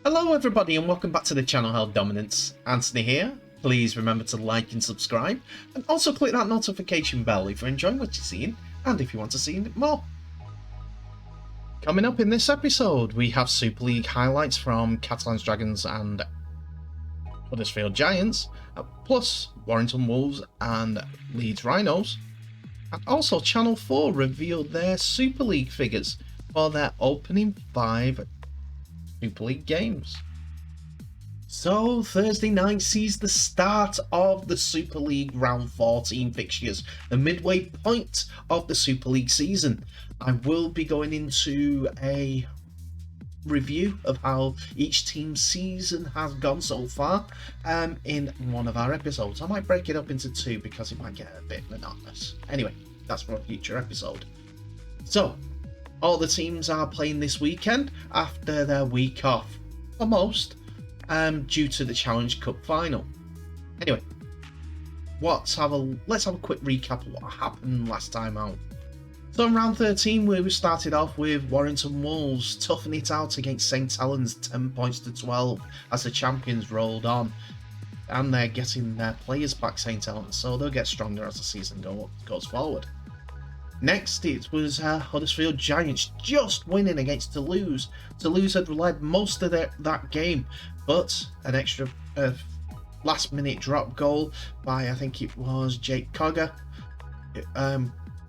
Hello everybody and welcome back to the channel Held Dominance. Anthony here. Please remember to like and subscribe and also click that notification bell if you're enjoying what you're seeing and if you want to see more. Coming up in this episode we have Super League highlights from Catalans Dragons and Huddersfield Giants, plus Warrington Wolves and Leeds Rhinos, and also Ch4 revealed their Super League figures for their opening 5 Super League games. So Thursday night sees the start of the Super League round 14 fixtures, the midway point of the Super League season. I will be going into a review of how each team's season has gone so far in one of our episodes. I might break it up into 2 because it might get a bit monotonous. Anyway, that's for a future episode. So all the teams are playing this weekend after their week off, for most, due to the Challenge Cup final. Anyway, let's have a quick recap of what happened last time out. So in round 13, we started off with Warrington Wolves toughing it out against St Helens 10 points to 12 as the champions rolled on, and they're getting their players back, St Helens, so they'll get stronger as the season goes forward. Next, it was Huddersfield Giants just winning against Toulouse. Toulouse had led most of that game, but an extra last-minute drop goal by, I think it was Ch4,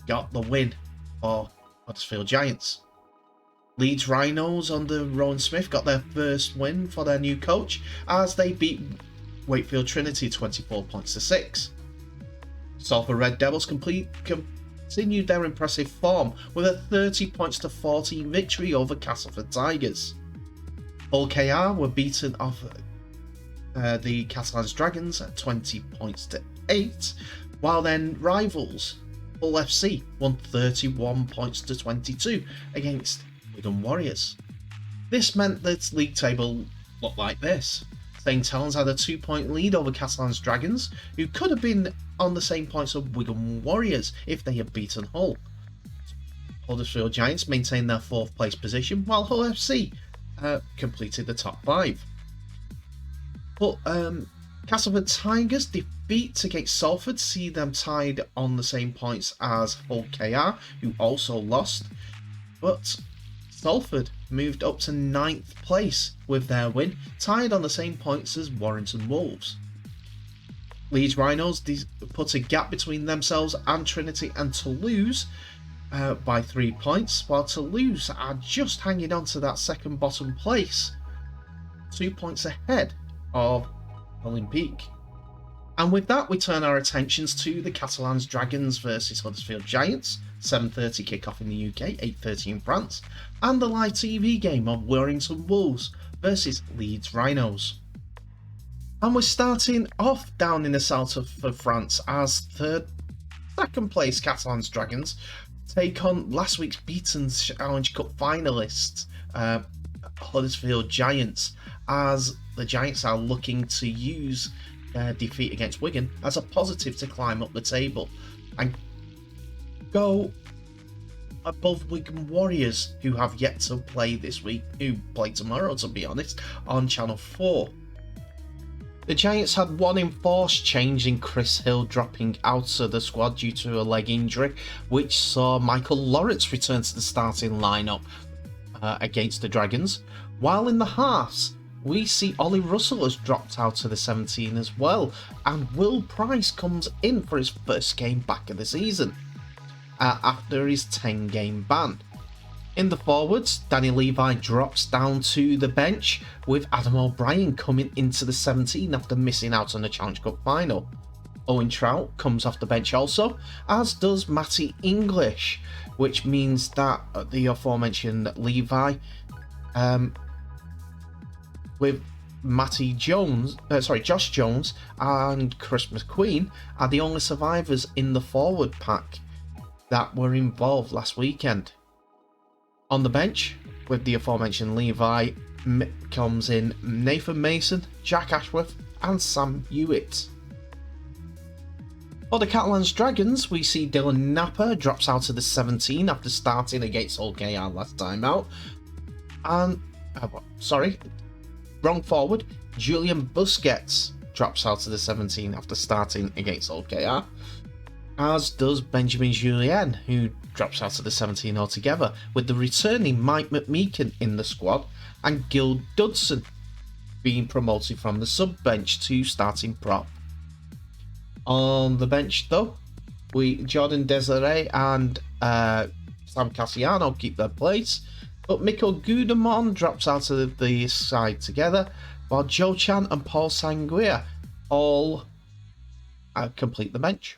got the win for Huddersfield Giants. Leeds Rhinos under Rowan Smith got their first win for their new coach as they beat Wakefield Trinity 24 points to 6. Salford Red Devils continued their impressive form with a 30 points to 14 victory over Castleford Tigers. Hull Ch4 were beaten off the Catalans Dragons at 20 points to 8, while then rivals Hull FC won 31 points to 22 against Wigan Warriors. This meant that league table looked like this. St Helens had a 2-point lead over Catalans Dragons, who could have been on the same points of Wigan Warriors if they had beaten Hull. Huddersfield Giants maintained their 4th place position, while Hull FC completed the top 5. But Castleford Tigers' defeat against Salford see them tied on the same points as Hull Ch4, who also lost, but Salford moved up to 9th place with their win, tied on the same points as Warrington Wolves. Leeds Rhinos put a gap between themselves and Trinity and Toulouse by 3 points, while Toulouse are just hanging on to that second bottom place, 2 points ahead of Olympique. And with that, we turn our attentions to the Catalans Dragons versus Huddersfield Giants, 7:30 kickoff in the UK, 8:30 in France, and the live TV game of Warrington Wolves versus Leeds Rhinos. And we're starting off down in the south of France as second place Catalans Dragons take on last week's beaten Challenge Cup finalists Huddersfield Giants, as the Giants are looking to use their defeat against Wigan as a positive to climb up the table and go above Wigan Warriors, who have yet to play this week, who play tomorrow to be honest, on Channel 4. The Giants had one enforced change in Chris Hill dropping out of the squad due to a leg injury, which saw Michael Lawrence return to the starting lineup against the Dragons, while in the halves we see Ollie Russell has dropped out of the 17 as well, and Will Price comes in for his first game back of the season after his 10-game ban. In the forwards, Danny Levi drops down to the bench, with Adam O'Brien coming into the 17 after missing out on the Challenge Cup final. Owen Trout comes off the bench also, as does Matty English, which means that the aforementioned Levi with Josh Jones and Chris McQueen are the only survivors in the forward pack that were involved last weekend. On the bench, with the aforementioned Levi, comes in Nathan Mason, Jack Ashworth and Sam Hewitt. For the Catalans Dragons, we see Dylan Napper drops out of the 17 after starting against Hull Ch4 last time out. And wrong forward, Julian Busquets, drops out of the 17 after starting against OKR, as does Benjamin Julien, who drops out of the 17 altogether, with the returning Mike McMeekin in the squad and Gil Dudson being promoted from the sub-bench to starting prop. On the bench though, Jordan Desiree and Sam Cassiano keep their place, but Mikko Gudemon drops out of the side together, while Joe Chan and Paul Sanguia all complete the bench.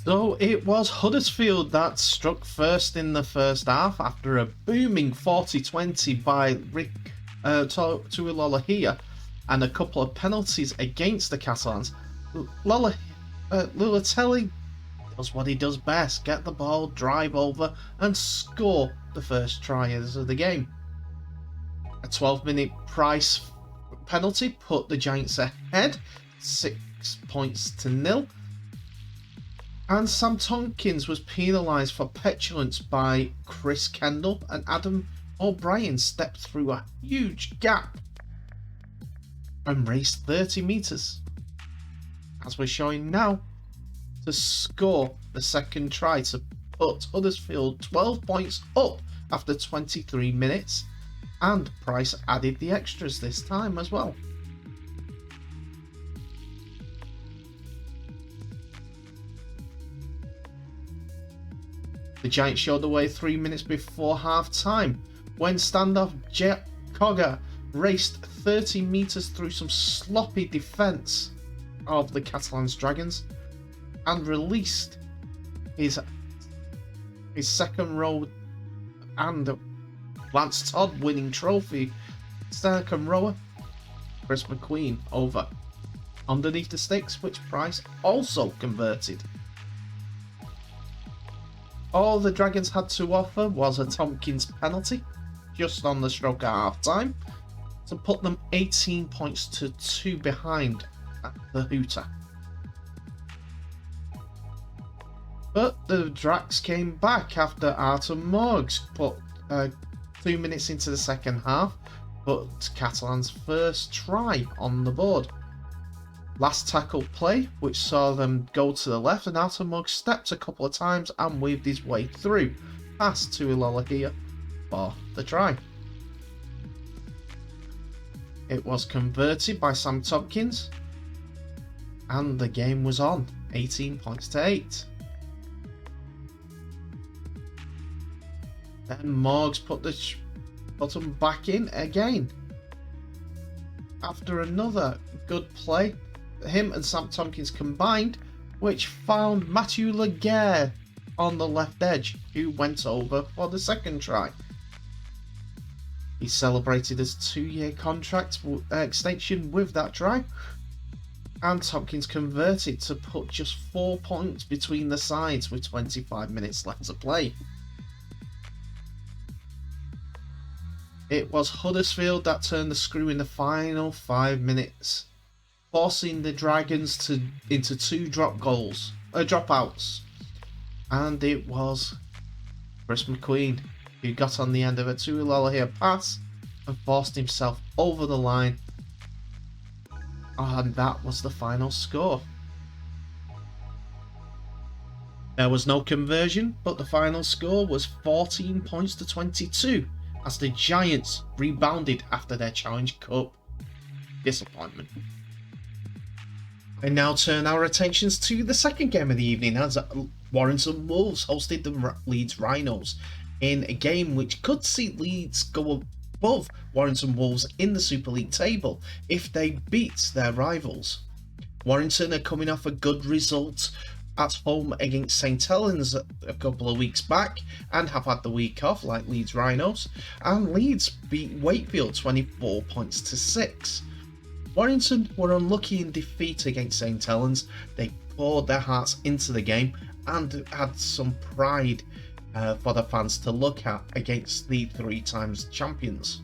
So it was Huddersfield that struck first in the first half after a booming 40-20 by Rick Tuilolahia and a couple of penalties against the Catalans. Lulatelli does what he does best, get the ball, drive over and score the first try of the game. A 12-minute Price penalty put the Giants ahead 6-0, and Sam Tompkins was penalised for petulance by Chris Kendall, and Adam O'Brien stepped through a huge gap and raced 30 metres, as we're showing now, to score the second try to put Huddersfield 12 points up after 23 minutes, and Price added the extras this time as well. The Giants showed the way 3 minutes before half time when standoff Jet Cogger raced 30 metres through some sloppy defence of the Catalans Dragons and released his second row and Lance Todd winning trophy second rower Chris McQueen over underneath the sticks, which Price also converted. All the Dragons had to offer was a Tompkins penalty just on the stroke at half time to put them 18 points to 2 behind at the Hooter. But the Drax came back after Artem Morgs put 2 minutes into the second half, put Catalan's first try on the board. Last tackle play, which saw them go to the left, and Artem Morgs stepped a couple of times and weaved his way through, past Tuilolahia for the try. It was converted by Sam Tompkins, and the game was on, 18 points to 8. Then Morgs put the button back in again. After another good play, him and Sam Tompkins combined, which found Matthew Laguerre on the left edge, who went over for the second try. He celebrated his 2-year contract extension with that try, and Tompkins converted to put just 4 points between the sides with 25 minutes left to play. It was Huddersfield that turned the screw in the final 5 minutes, forcing the Dragons into 2 dropouts, and it was Chris McQueen who got on the end of a Tuilolahia pass and forced himself over the line, and that was the final score. There was no conversion, but the final score was 14 points to 22 as the Giants rebounded after their Challenge Cup disappointment. We now turn our attentions to the second game of the evening as Warrington Wolves hosted the Leeds Rhinos in a game which could see Leeds go above Warrington Wolves in the Super League table if they beat their rivals. Warrington are coming off a good result at home against St Helens a couple of weeks back and have had the week off like Leeds Rhinos, and Leeds beat Wakefield 24 points to 6. Warrington were unlucky in defeat against St Helens. They poured their hearts into the game and had some pride for the fans to look at against the 3 times champions.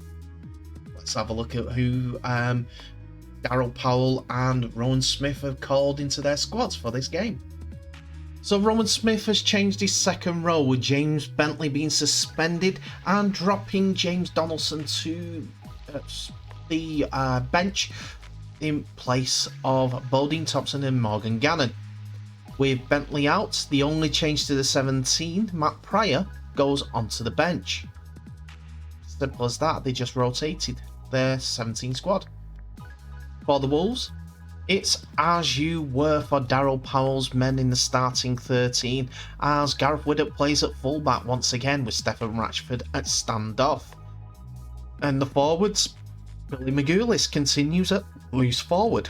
Let's have a look at who Darryl Powell and Rowan Smith have called into their squads for this game. So Rowan Smith has changed his second role, with James Bentley being suspended and dropping James Donaldson to the bench in place of Bodine Thompson and Morgan Gannon. With Bentley out, the only change to the 17, Matt Pryor, goes onto the bench. Simple as that, they just rotated their 17 squad. For the Wolves, it's as you were for Daryl Powell's men in the starting 13, as Gareth Widdop plays at fullback once again with Stephen Ratchford at standoff. And the forwards, Billy Magoulis continues at loose forward.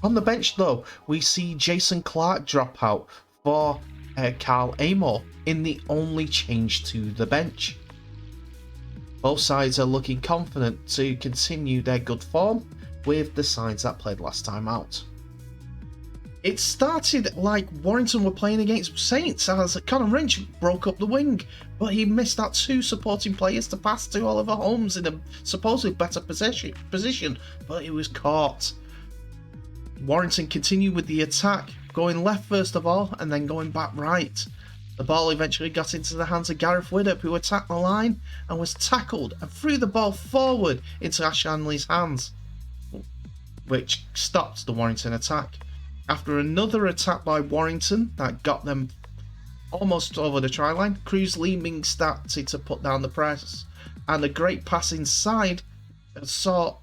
On the bench though, we see Jason Clark drop out for Carl Amor in the only change to the bench. Both sides are looking confident to continue their good form with the sides that played last time out. It started like Warrington were playing against Saints as Conor Wrench broke up the wing, but he missed out two supporting players to pass to Oliver Holmes in a supposedly better position, but he was caught. Warrington continued with the attack, going left first of all and then going back right. The ball eventually got into the hands of Gareth Widdop, who attacked the line and was tackled and threw the ball forward into Ash Hanley's hands, which stopped the Warrington attack. After another attack by Warrington that got them almost over the try line, Cruz Leeming started to put down the press, and a great pass inside saw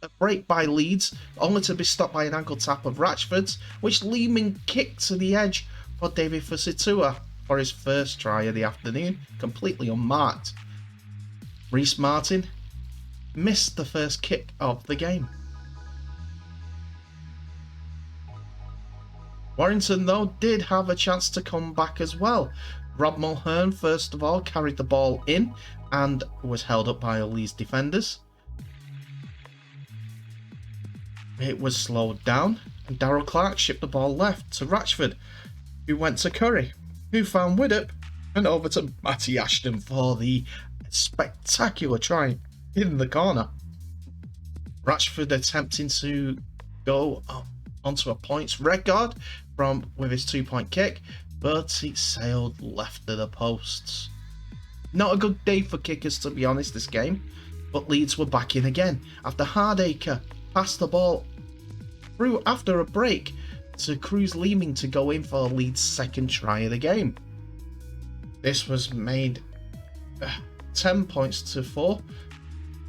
a break by Leeds, only to be stopped by an ankle tap of Ratchford's, which Leeming kicked to the edge for David Fusitua for his first try of the afternoon, completely unmarked. Reece Martin missed the first kick of the game. Warrington, though, did have a chance to come back as well. Rob Mulhern, first of all, carried the ball in and was held up by Leeds defenders. It was slowed down, and Darrell Clark shipped the ball left to Ratchford, who went to Curry, who found Widdop, and over to Matty Ashton for the spectacular try in the corner. Ratchford attempting to go onto a points record with his 2-point kick, but it sailed left of the posts. Not a good day for kickers, to be honest, this game, but Leeds were back in again after Hardacre passed the ball through after a break to Cruz Leeming to go in for Leeds' second try of the game. This was made 10 points to 4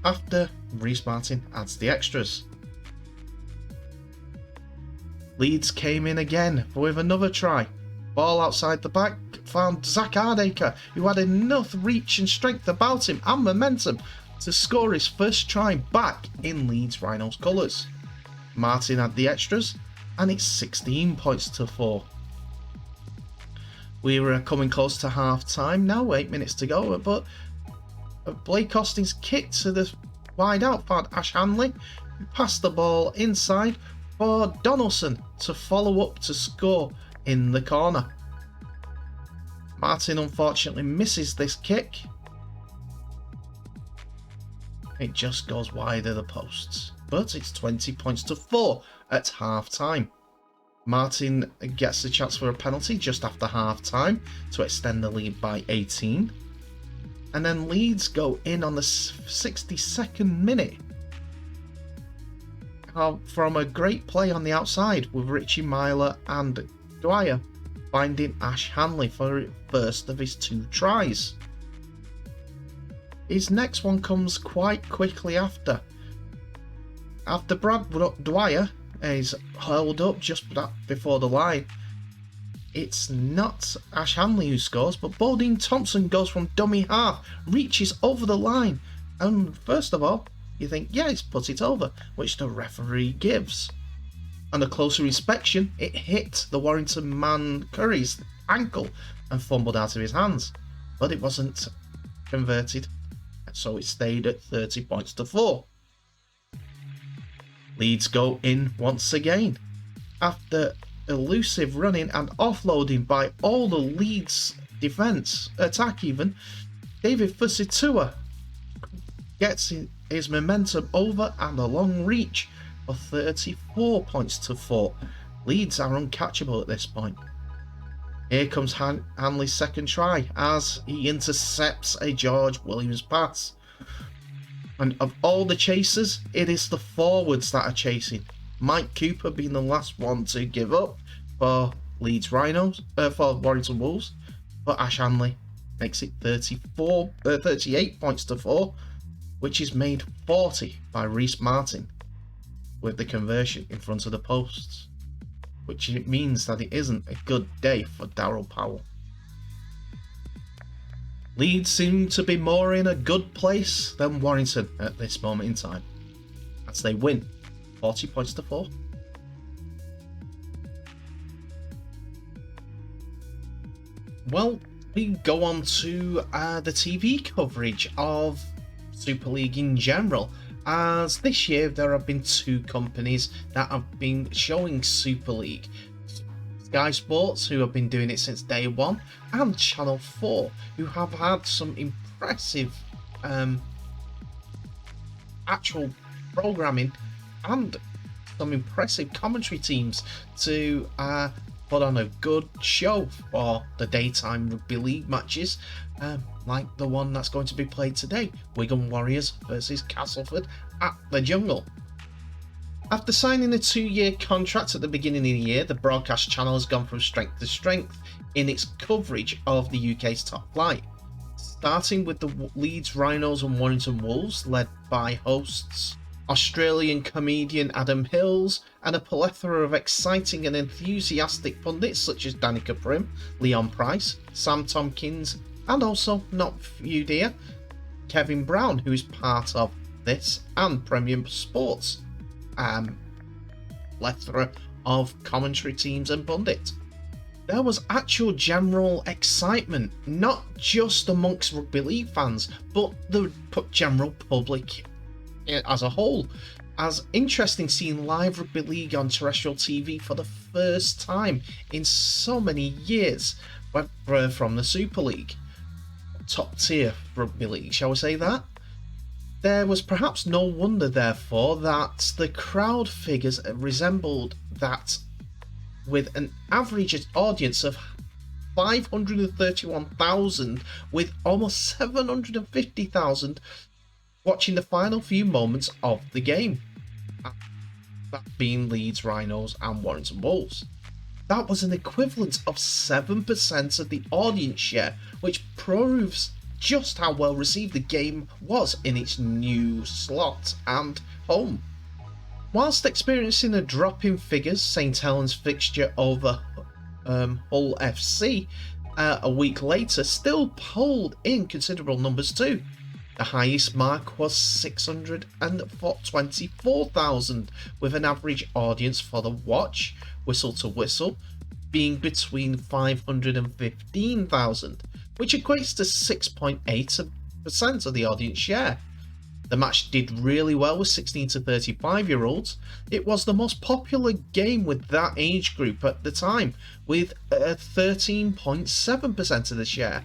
after Reece Martin adds the extras. Leeds came in again with another try. Ball outside the back found Zach Hardacre, who had enough reach and strength about him and momentum to score his first try back in Leeds Rhinos colours. Martin had the extras, and it's 16 points to 4. We were coming close to half time now, 8 minutes to go, but Blake Costing's kick to the wide out found Ash Hanley, who passed the ball inside for Donaldson to follow up to score in the corner. Martin unfortunately misses this kick. It just goes wide of the posts, but it's 20 points to 4 at half time. Martin gets the chance for a penalty just after half time to extend the lead by 18. And then Leeds go in on the 62nd minute from a great play on the outside with Richie Myler and Dwyer finding Ash Hanley for the first of his 2 tries. His next one comes quite quickly after. After Brad Dwyer is held up just before the line, it's not Ash Hanley who scores, but Bodine Thompson goes from dummy half, reaches over the line, and first of all, you think, yeah, he's put it over, which the referee gives. On a closer inspection, it hit the Warrington man Curry's ankle and fumbled out of his hands, but it wasn't converted, so it stayed at 30 points to 4. Leeds go in once again. After elusive running and offloading by all the Leeds defence, attack even, David Fusitua gets his momentum over and a long reach for 34 points to 4. Leeds are uncatchable at this point. Here comes Hanley's second try as he intercepts a George Williams pass. And of all the chasers, it is the forwards that are chasing. Mike Cooper being the last one to give up for Leeds Rhinos, for Warrington Wolves. But Ash Hanley makes it 38 points to 4, which is made 40 by Reece Martin with the conversion in front of the posts, which means that it isn't a good day for Daryl Powell. Leeds seem to be more in a good place than Warrington at this moment in time, as they win 40 points to 4. Well, we go on to the TV coverage of Super League in general, as this year there have been 2 companies that have been showing Super League. Sky Sports, who have been doing it since day one, and Ch4, who have had some impressive actual programming and some impressive commentary teams to put on a good show for the daytime rugby league matches, like the one that's going to be played today, Wigan Warriors versus Castleford at the Jungle. After signing a 2-year contract at the beginning of the year, the broadcast channel has gone from strength to strength in its coverage of the UK's top flight, starting with the Leeds Rhinos and Warrington Wolves, led by hosts Australian comedian Adam Hills and a plethora of exciting and enthusiastic pundits such as Danica Prim, Leon Price, Sam Tompkins, and also, not few dear, Kevin Brown, who is part of this and Premium Sports plethora of commentary teams and pundits. There was actual general excitement, not just amongst rugby league fans, but the general public as a whole, as interesting seeing live rugby league on terrestrial TV for the first time in so many years from the Super League. Top tier rugby league, shall we say that? There was perhaps no wonder, therefore, that the crowd figures resembled that, with an average audience of 531,000, with almost 750,000 watching the final few moments of the game, that being Leeds Rhinos and Warrington Wolves. That was an equivalent of 7% of the audience share, which proves just how well received the game was in its new slot and home. Whilst experiencing a drop in figures, St Helens fixture over Hull FC a week later still pulled in considerable numbers too. The highest mark was 624,000, with an average audience for the watch, whistle to whistle, being between 515,000, which equates to 6.8% of the audience share. The match did really well with 16 to 35 year olds. It was the most popular game with that age group at the time, with 13.7% of the share,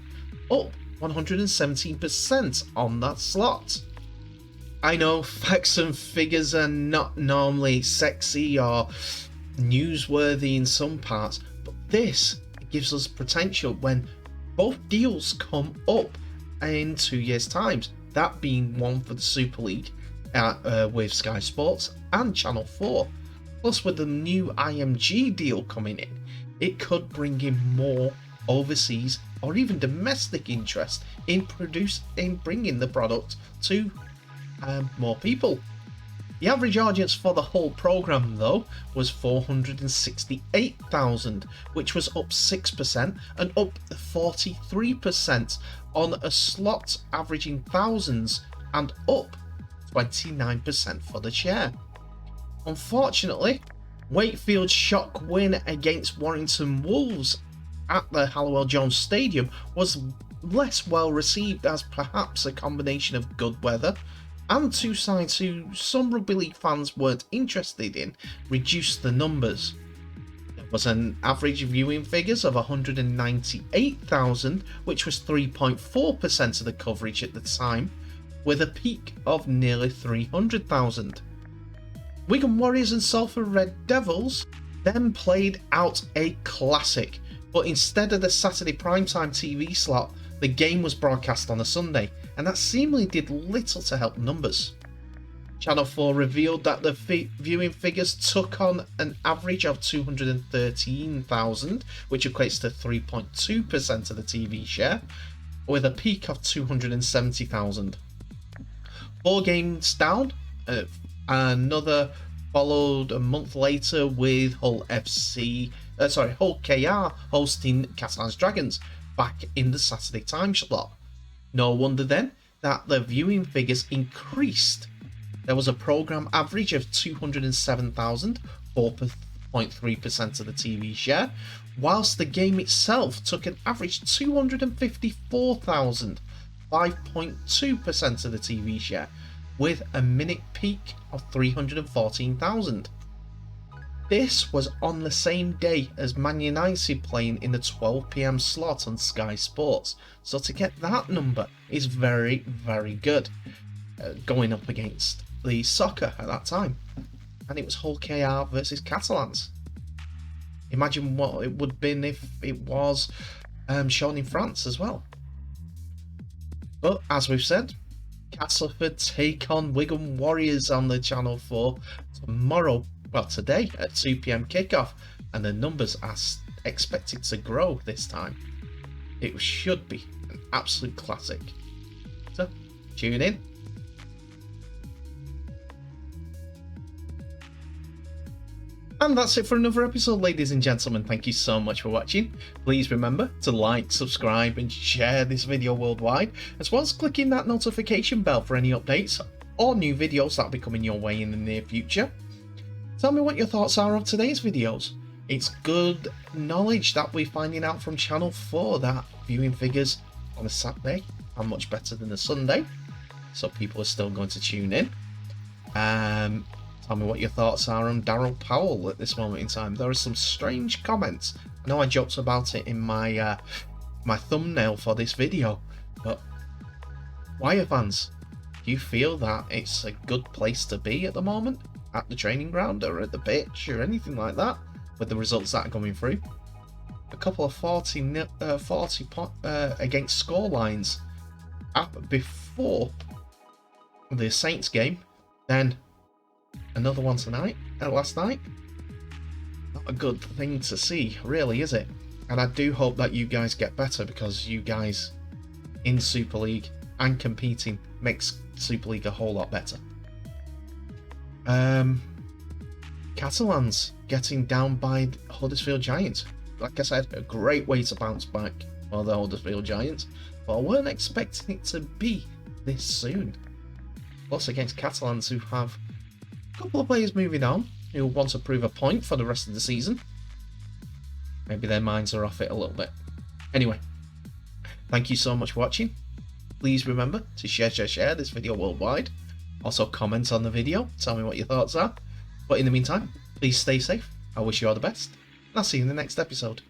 up 117% on that slot. I know facts and figures are not normally sexy or newsworthy in some parts, but this gives us potential when both deals come up in 2 years' time, that being one for the Super League with Sky Sports and Channel 4. Plus, with the new IMG deal coming in, it could bring in more overseas or even domestic interest in bringing the product to more people. The average audience for the whole programme, though, was 468,000, which was up 6% and up 43% on a slot averaging thousands, and up 29% for the share. Unfortunately, Wakefield's shock win against Warrington Wolves at the Hallowell Jones Stadium was less well received, as perhaps a combination of good weather and two sides who some rugby league fans weren't interested in reduced the numbers. There was an average viewing figures of 198,000, which was 3.4% of the coverage at the time, with a peak of nearly 300,000. Wigan Warriors and Salford Red Devils then played out a classic, But instead of the Saturday primetime TV slot, the game was broadcast on a Sunday, and that seemingly did little to help numbers. Channel 4 revealed that the viewing figures took on an average of 213,000, which equates to 3.2% of the TV share, with a peak of 270,000. 4 games down, another followed a month later with Hull KR hosting Catalans Dragons back in the Saturday time slot. No wonder then that the viewing figures increased. There was a programme average of 207,000, 4.3% of the TV share, whilst the game itself took an average 254,000, 5.2% of the TV share, with a minute peak of 314,000. This was on the same day as Man United playing in the 12 PM slot on Sky Sports, so to get that number is very, very good, going up against the soccer at that time, and it was Hull KR versus Catalans. Imagine what it would have been if it was shown in France as well. But as we've said, Castleford take on Wigan Warriors on the Channel 4 tomorrow, well today at 2 PM kickoff, and the numbers are expected to grow this time. It should be an absolute classic. So tune in. And that's it for another episode, ladies and gentlemen. Thank you so much for watching. Please remember to like, subscribe and share this video worldwide, as well as clicking that notification bell for any updates or new videos that will be coming your way in the near future. Tell me what your thoughts are of today's videos. It's good knowledge that we're finding out from Channel 4 that viewing figures on a Saturday are much better than a Sunday, so people are still going to tune in. Tell me what your thoughts are on Daryl Powell at this moment in time. There are some strange comments. I know I joked about it in my my thumbnail for this video, but Wire fans, do you feel that it's a good place to be at the moment? At the training ground or at the pitch or anything like that, with the results that are coming through? A couple of 40 against score lines up before the Saints game, then another one tonight, last night. Not a good thing to see, really, is it? And I do hope that you guys get better, because you guys in Super League and competing makes Super League a whole lot better. Catalans getting down by Huddersfield Giants. Like I said, a great way to bounce back for the Huddersfield Giants, but I weren't expecting it to be this soon. Plus against Catalans, who have a couple of players moving on, who want to prove a point for the rest of the season. Maybe their minds are off it a little bit. Anyway, thank you so much for watching. Please remember to share this video worldwide. Also comment on the video, tell me what your thoughts are. But in the meantime, please stay safe. I wish you all the best, and I'll see you in the next episode.